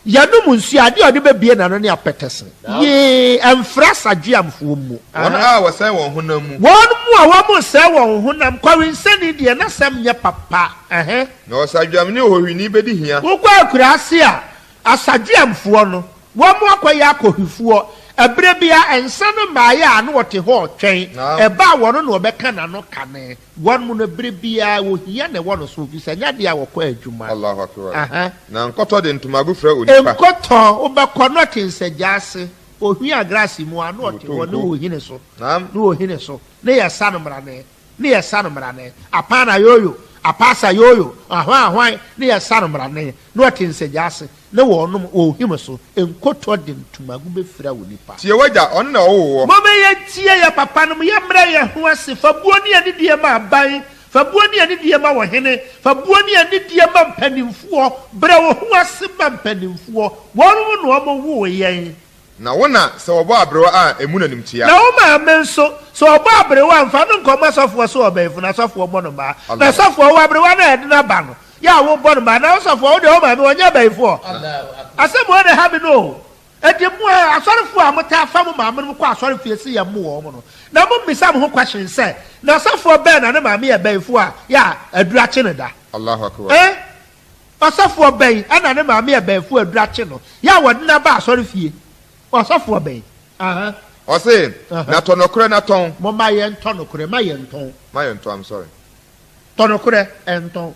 yɛnom nsu a adeɛ ɔde bɛbie n'ano ne apɛtɛse yee ɛmfra sadweamfoɔ mu wɔn a wɔsɛe wɔn honam mu wɔn mu a wɔn sɛe wɔn honam kɔrensɛni deɛ na sɛm nyɛ papa na ɔsadwamne ohwini bɛdi hia wokɔ akuraase a asadweamfoɔ no wɔn mu akɔyɛ akɔhwifoɔ ɛberɛ bia ɛnsa no mmaayɛ a no wɔte hɔ twɛn ɛba a wɔno na wɔbɛka n'ano kane wɔn mu no berɛ bia wɔhia na ɛwɔ no so fi sɛ nyɛ deɛ a wɔkɔ adwuma Allahu Akbar na nkɔtɔ de ntomago frɛ onipa nkɔtɔ wobɛkɔ no te nsagya ase ohia graase mu a no ɔte hɔ ne wɔhine so ne wɔhine so ne yɛsa no mmarane apana yoyo apasa yoyo ahwan ne yɛsa no mmarane ne ɔte nsagya ase ne wɔnom ohim so nkɔtɔ de ntomago bɛfira wɔ nipa tie wagya ɔno na ɔwɔ mɔmɛyɛ tie yɛ papa no yɛmmerɛ yɛ ho ase fa buo ne yɛne deɛ ma aban fa buo ne yɛne deɛ ma wɔhene fa buo ne yɛne deɛ ma mpanimfoɔ brɛ wo ho ase ma mpanimfoɔ wɔnom na ɔmo wo yɛn na wona sɛ wɔbɔ abrewa a emu na nimtia na wo maame nso sɛ ɔbɔ abrewa mfa no nkɔmɔ asɔfoɔ so ɔbɛnfo na asɔfoɔ bɔ no mbaa na asɔfoɔ wɔ abrewa na ɛde no aba no yɛ a wobɔ no mbaa na asɔfoɔ wode wo maame wɔnyɛ bɛnfoɔ asɛm wɔ ne ha bi no ɛdi mu a asɔrefoɔ a motaa fa mo maame no kɔ asɔre fie si yɛ mo wɔ mo no na mo mmisa mo ho question sɛ na asɔfoɔ bɛn na ne maame yɛ bɛnfoɔ a yɛ a adura kye ne da Allahu Akbar asɔfoɔ bɛn ɛna ne maame yɛ bɛnfoɔ adura kye no yɛ a wɔde na ba asɔre fie ɔsɔfoɔ bɛn ɔse na tɔnɔkorɛ na tɔn momma yɛn tɔnɔkorɛ ma yɛn tɔn I'm sorry tɔnɔkorɛ ɛntɔn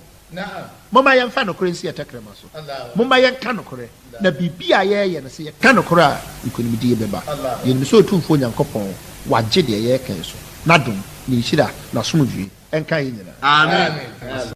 momma yɛn fa nɔkorɛ nsi yɛtɛkrɛma so momma yɛn ka nɔkorɛ na biribi a yɛyɛ no sɛ yɛka nɔkorɛ a nkonimdie bɛba yɛnim sɛ ɔtumfoɔ nyankopɔn wagye deɛ yɛyɛkɛn so na dom ne nhyira na somdwie ɛnka yɛ nyinaa amen